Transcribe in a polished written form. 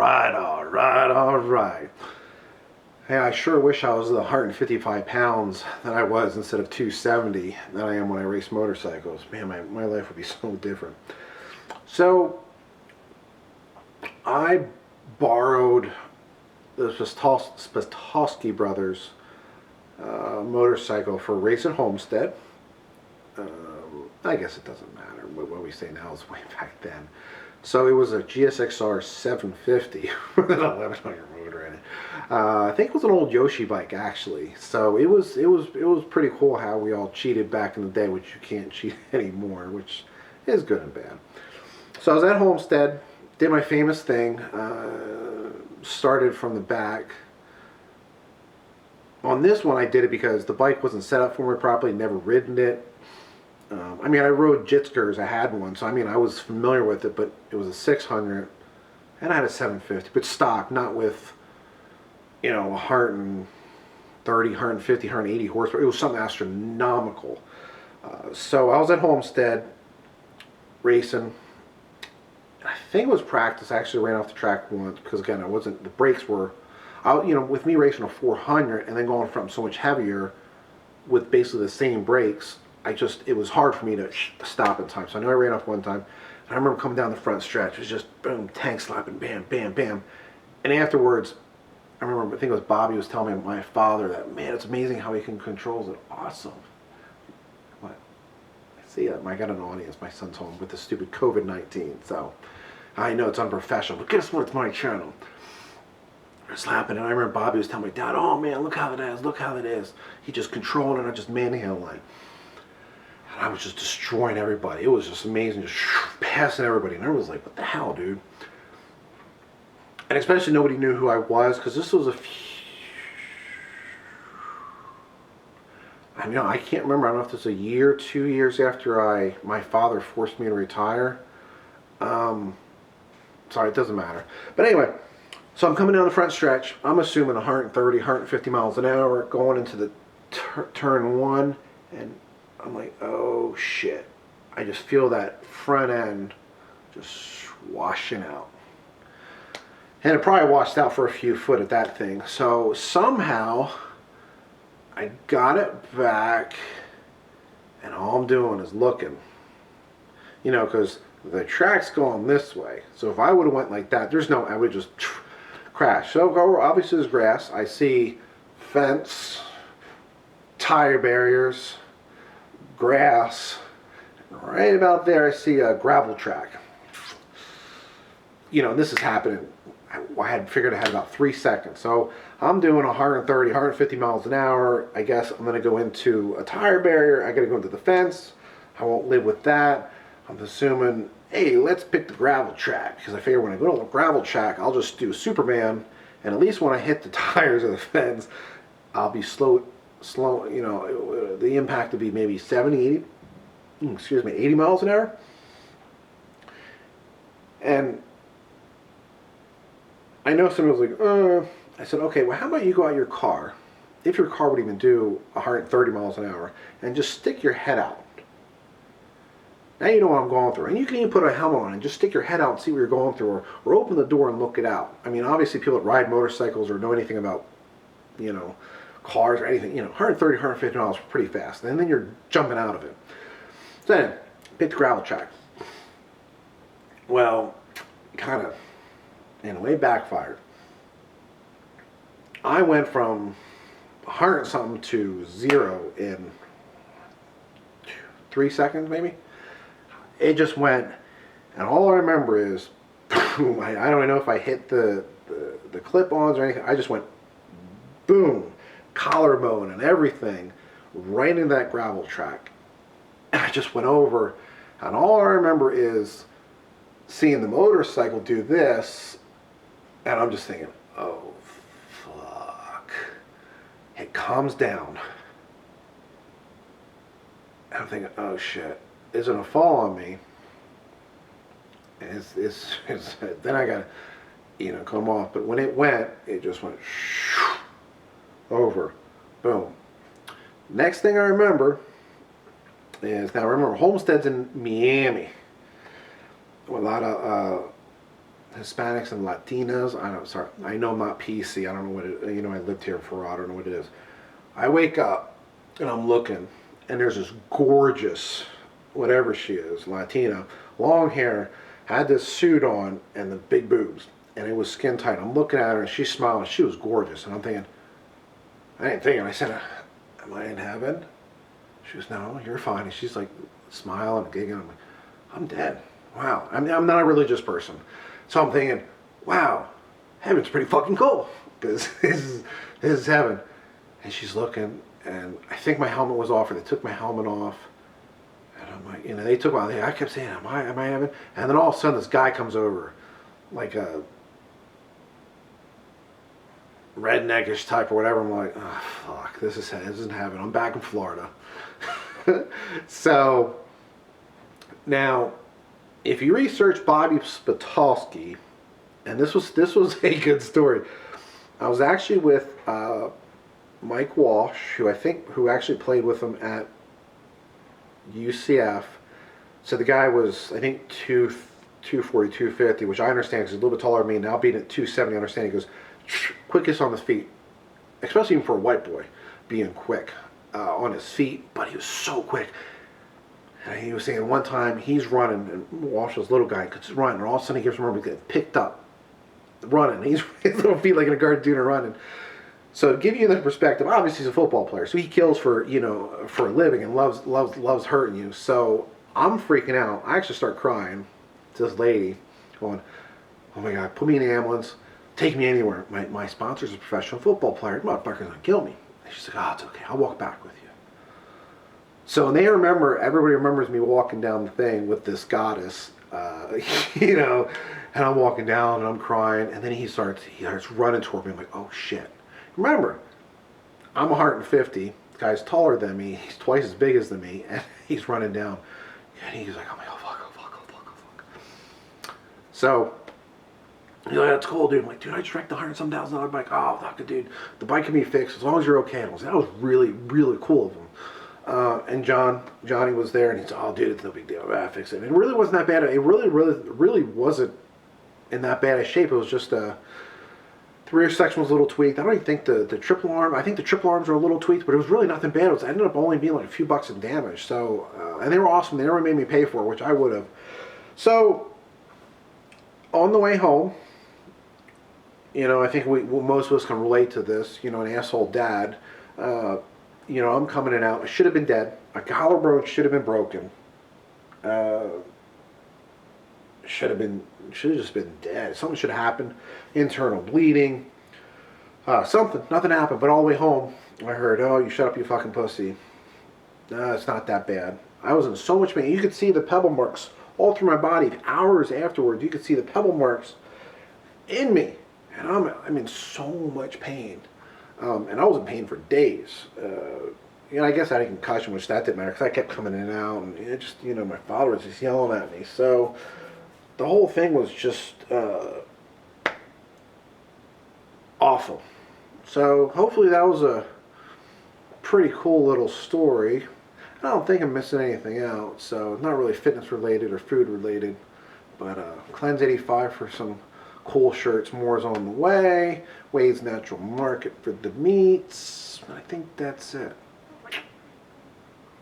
right, all right, all right. Hey, I sure wish I was the 155 pounds that I was instead of 270 that I am when I race motorcycles. Man, my life would be so different. So, I borrowed the Spastowski brothers motorcycle for racing Homestead. I guess it doesn't matter. What we say now is way back then. So it was a GSXR 750 with an 1100 motor in it. I think it was an old Yoshi bike actually. So it was pretty cool how we all cheated back in the day, which you can't cheat anymore, which is good and bad. So I was at Homestead, did my famous thing, started from the back. On this one I did it because the bike wasn't set up for me properly, never ridden it. I mean, I rode Jitskers, I had one, so I mean, I was familiar with it, but it was a 600, and I had a 750, but stock, not with, you know, 130, 150, 180 horsepower. It was something astronomical. So I was at Homestead racing. I think it was practice. I actually ran off the track once because, again, I wasn't, the brakes were, you know, with me racing a 400 and then going from so much heavier with basically the same brakes, it was hard for me to stop in time. So I know I ran off one time. And I remember coming down the front stretch. It was just boom, tank slapping, bam, bam, bam. And afterwards, I remember, I think it was Bobby was telling me, my father, that, man, it's amazing how he can control it. Awesome. What? See, I got an audience. My son's home with the stupid COVID-19. So I know it's unprofessional, but guess what? It's my channel. We're slapping. And I remember Bobby was telling me, Dad, oh, man, look how it is. Look how it is. He just controlled it. I just manhandling. I was just destroying everybody. It was just amazing, just passing everybody. And I was like, what the hell, dude? And especially nobody knew who I was, because this was I mean, I can't remember. I don't know if this was a year, 2 years after my father forced me to retire. Sorry, it doesn't matter. But anyway, so I'm coming down the front stretch. I'm assuming 130, 150 miles an hour, going into the turn one, and I'm like, oh shit. I just feel that front end just washing out. And it probably washed out for a few foot at that thing. So somehow I got it back, and all I'm doing is looking. You know, because the track's going this way. So if I would have went like that, I would just crash. So obviously there's grass. I see fence, tire barriers, grass. Right about there I see a gravel track. You know, this is happening. I had figured I had about 3 seconds. So I'm doing 130, 150 miles an hour. I guess I'm going to go into a tire barrier. I got to go into the fence. I won't live with that. I'm assuming, hey, let's pick the gravel track. Because I figure when I go to the gravel track, I'll just do Superman. And at least when I hit the tires of the fence, I'll be slow, you know, the impact would be maybe 70, 80 miles an hour. And I know someone was like, I said, okay, well, how about you go out your car, if your car would even do 130 miles an hour, and just stick your head out. Now you know what I'm going through. And you can even put a helmet on and just stick your head out and see what you're going through, or open the door and look it out. I mean, obviously people that ride motorcycles or know anything about, you know, cars or anything, you know, 130, 150 miles pretty fast. And then you're jumping out of it. So then, pick the gravel track. Well, kind of, in a way, backfired. I went from 100 something to 0 in 3 seconds, maybe. It just went, and all I remember is, boom, I don't know if I hit the clip-ons or anything. I just went, boom, collarbone and everything, right into that gravel track. And I just went over, and all I remember is seeing the motorcycle do this, and I'm just thinking, oh, fuck. It calms down. And I'm thinking, oh, shit. It's going to fall on me. And then I got to, you know, come off. But when it went, it just went over. Boom. Next thing I remember is, now remember, Homestead's in Miami. A lot of Hispanics and Latinas. I don't. Sorry, I know I'm not PC. I don't know what it. You know, I lived here for a while. I don't know what it is. I wake up and I'm looking, and there's this gorgeous, whatever she is, Latina, long hair, had this suit on and the big boobs, and it was skin tight. I'm looking at her and she's smiling. She was gorgeous, and I'm thinking, I ain't thinking. I said, "Am I in heaven?" She goes, "No, you're fine." And she's like smiling and giggling. I'm like, I'm dead. Wow. I mean, I'm not a religious person, so I'm thinking, wow, heaven's pretty fucking cool because this is heaven. And she's looking, and I think my helmet was off, or they took my helmet off. And I'm like, you know, they took my. I kept saying, am I heaven? And then all of a sudden, this guy comes over, like a redneckish type or whatever. I'm like, oh fuck, this isn't heaven. I'm back in Florida. So now, if you research Bobby Spitolsky, and this was a good story. I was actually with Mike Walsh, who actually played with him at UCF. So the guy was, I think, 240, 250, which I understand because he's a little bit taller than me. Now being at 270, I understand he goes quickest on his feet, especially even for a white boy, being quick on his feet. But he was so quick. And he was saying one time he's running, and Walsh was a little guy, could run, and all of a sudden he gets picked up running. His little feet like in a cartoon are running. So to give you the perspective, obviously he's a football player, so he kills for a living and loves hurting you. So I'm freaking out. I actually start crying to this lady, going, "Oh my God, put me in the ambulance, take me anywhere. My sponsor's a professional football player. The motherfucker's gonna kill me." And she's like, "Oh, it's okay. I'll walk back with you." So everybody remembers me walking down the thing with this goddess, and I'm walking down and I'm crying, and then he starts running toward me. I'm like, oh shit. Remember, I'm 150, the guy's taller than me, he's twice as big as me, and he's running down. And he's like, oh my God, fuck. So, he's like, that's cool, dude. I'm like, dude, I just wrecked the $100,000 bike. Oh, fuck, dude, the bike can be fixed as long as you're okay. And that was really, really cool of him. And Johnny was there, and he said, "Oh, dude, it's no big deal. I fix it." And it really wasn't that bad. It really wasn't in that bad a shape. It was just the rear section was a little tweaked. I don't even think the triple arm. I think the triple arms were a little tweaked, but it was really nothing bad. It ended up only being like a few bucks in damage. So, and they were awesome. They never made me pay for it, which I would have. So, on the way home, I think most of us can relate to this. An asshole dad. I'm coming in out. I should have been dead. A collarbone should have been broken. Should have just been dead. Something should have happened. Internal bleeding. Something. Nothing happened. But all the way home, I heard, "Oh, you shut up, you fucking pussy." It's not that bad. I was in so much pain. You could see the pebble marks all through my body. Hours afterwards, you could see the pebble marks in me. And I'm in so much pain. And I was in pain for days. I guess I had a concussion, which that didn't matter because I kept coming in and out, and it just, my father was just yelling at me. So the whole thing was just awful. So hopefully that was a pretty cool little story. I don't think I'm missing anything out, so not really fitness related or food related. But Cleanse 85 for some cool shirts. More is on the way. Wade's Natural Market for the meats. I think that's it.